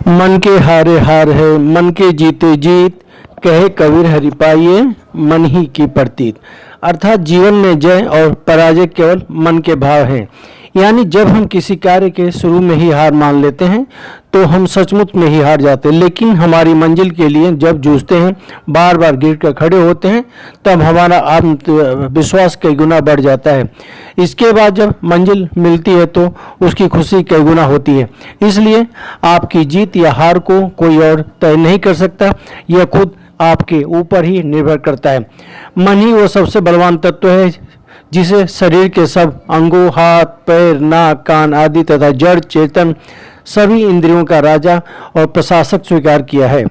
मन के हारे हार है, मन के जीते जीत, कहे कबीर हरि पाइये मन ही की प्रतीत। अर्थात जीवन में जय और पराजय केवल मन के भाव हैं। यानी जब हम किसी कार्य के शुरू में ही हार मान लेते हैं तो हम सचमुच में ही हार जाते हैं, लेकिन हमारी मंजिल के लिए जब जूझते हैं, बार बार गिर कर खड़े होते हैं, तब हमारा आत्मविश्वास कई गुना बढ़ जाता है। इसके बाद जब मंजिल मिलती है तो उसकी खुशी कई गुना होती है। इसलिए आपकी जीत या हार को कोई और तय नहीं कर सकता, यह खुद आपके ऊपर ही निर्भर करता है। मन ही वो सबसे बलवान तत्व है जिसे शरीर के सब अंगों, हाथ, पैर, नाक, कान आदि तथा जड़ चेतन सभी इंद्रियों का राजा और प्रशासक स्वीकार किया है।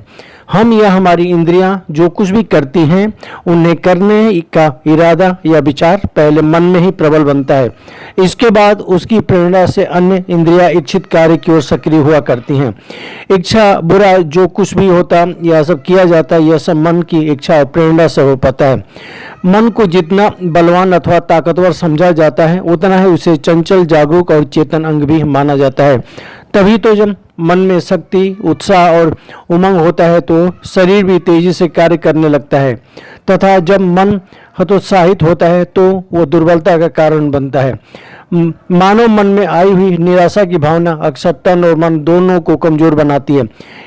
हम या हमारी इंद्रियां जो कुछ भी करती हैं, उन्हें करने का इरादा या विचार पहले मन में ही प्रबल बनता है। इसके बाद उसकी प्रेरणा से अन्य इंद्रियां इच्छित कार्य की ओर सक्रिय हुआ करती हैं। इच्छा बुरा जो कुछ भी होता या सब किया जाता है, यह सब मन की इच्छा और प्रेरणा से हो पाता है। मन को जितना बलवान अथवा ताकतवर समझा जाता है, उतना ही उसे चंचल, जागरूक और चेतन अंग भी माना जाता है। तभी तो जब मन में शक्ति, उत्साह और उमंग होता है तो शरीर भी तेजी से कार्य करने लगता है, तथा जब मन हतोत्साहित होता है तो वो दुर्बलता का कारण बनता है। मानव मन में आई हुई निराशा की भावना अक्सर तन और मन दोनों को कमजोर बनाती है।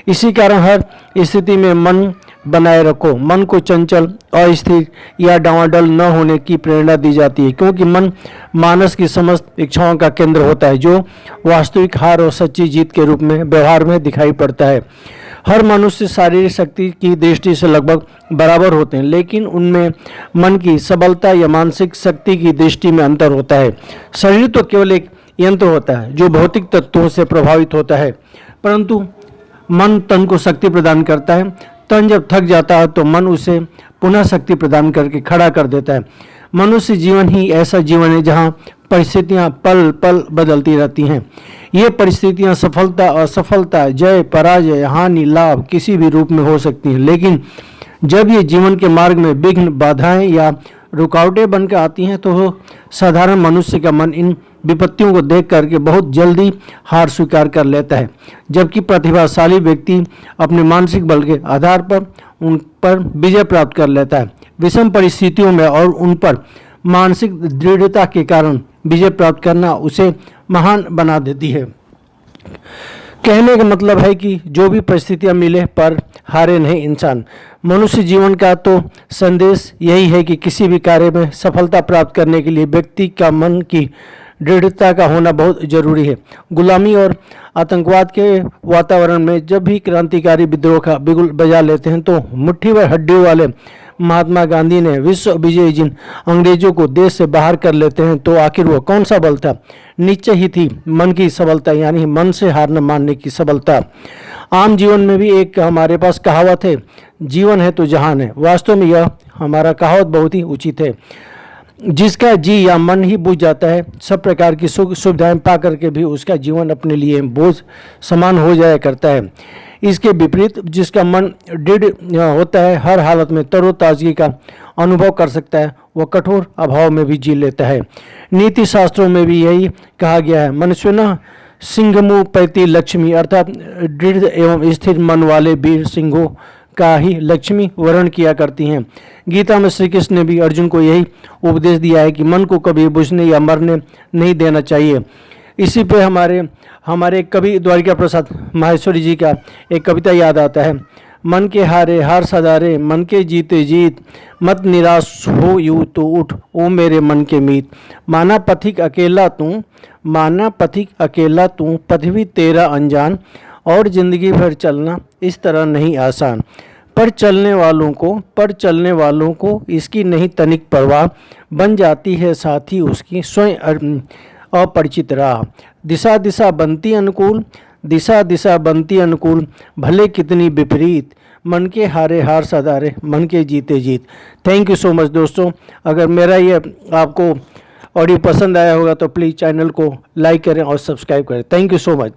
इसी कारण हर स्थिति में मन बनाए रखो। मन को चंचल, अस्थिर या डावाडोल न होने की प्रेरणा दी जाती है, क्योंकि मन मानस की समस्त इच्छाओं का केंद्र होता है, जो वास्तविक हार और सच्ची जीत के रूप में व्यवहार में दिखाई पड़ता है। हर मनुष्य शारीरिक शक्ति की दृष्टि से लगभग बराबर होते हैं, लेकिन उनमें मन की सबलता या मानसिक शक्ति की दृष्टि में अंतर होता है। शरीर तो केवल एक यंत्र होता है जो भौतिक तत्वों से प्रभावित होता है, परंतु मन तन को शक्ति प्रदान करता है। तन जब थक जाता है तो मन उसे पुनः शक्ति प्रदान करके खड़ा कर देता है। मनुष्य जीवन ही ऐसा जीवन है जहाँ परिस्थितियाँ पल पल बदलती रहती हैं। ये परिस्थितियाँ सफलता, असफलता, जय, पराजय, हानि, लाभ किसी भी रूप में हो सकती हैं, लेकिन जब ये जीवन के मार्ग में विघ्न, बाधाएं या रुकावटें बनकर आती हैं तो साधारण मनुष्य का मन इन विपत्तियों को देख करके बहुत जल्दी हार स्वीकार कर लेता है, जबकि प्रतिभाशाली व्यक्ति अपने मानसिक बल के आधार पर उन पर विजय प्राप्त कर लेता है। विषम परिस्थितियों में और उन पर मानसिक दृढ़ता के कारण विजय प्राप्त करना उसे महान बना देती है। कहने का मतलब है कि जो भी परिस्थितियां मिले पर हारे नहीं इंसान। मनुष्य जीवन का तो संदेश यही है कि किसी भी कार्य में सफलता प्राप्त करने के लिए व्यक्ति का मन की दृढ़ता का होना बहुत जरूरी है। गुलामी और आतंकवाद के वातावरण में जब भी क्रांतिकारी विद्रोह का बिगुल बजा लेते हैं तो मुट्ठी भर हड्डियों वाले महात्मा गांधी ने विश्व विजयी जिन अंग्रेजों को देश से बाहर कर लेते हैं, तो आखिर वो कौन सा बल था? निश्चय ही थी मन की सबलता, यानी मन से हार न मानने की सबलता। आम जीवन में भी एक हमारे पास कहावत है, जीवन है तो जहान है। वास्तव में यह हमारा कहावत बहुत ही उचित है। जिसका जी या मन ही बुझ जाता है, सब प्रकार की सुख सुविधाएं पा करके भी उसका जीवन अपने लिए बोझ समान हो जाया करता है। इसके विपरीत जिसका मन दृढ़ होता है, हर हालत में तरोताजगी का अनुभव कर सकता है, वह कठोर अभाव में भी जी लेता है। नीति शास्त्रों में भी यही कहा गया है, मनुष्य न सिंहमु पैती लक्ष्मी, अर्थात दृढ़ एवं स्थिर मन वाले वीर सिंहों का ही लक्ष्मी वर्ण किया करती हैं। गीता में श्री कृष्ण ने भी अर्जुन को यही उपदेश दिया है कि मन को कभी बुझने या मरने नहीं देना चाहिए। इसी पे हमारे कवि द्वारिका प्रसाद माहेश्वरी जी का एक कविता याद आता है, मन के हारे हार सदारे, मन के जीते जीत, मत निराश हो यूं तो उठ ओ मेरे मन के मीत। माना पथिक अकेला तू, माना पथिक अकेला तू, पथ भी तेरा अनजान, और जिंदगी भर चलना इस तरह नहीं आसान। पर चलने वालों को इसकी नहीं तनिक परवाह, बन जाती है साथी उसकी स्वयं अपरिचित राह। दिशा दिशा बनती अनुकूल, दिशा दिशा बनती अनुकूल, भले कितनी विपरीत, मन के हारे हार सदारे, मन के जीते जीत। थैंक यू सो मच दोस्तों। अगर मेरा ये आपको ऑडियो पसंद आया होगा तो प्लीज़ चैनल को लाइक करें और सब्सक्राइब करें। Thank you so much.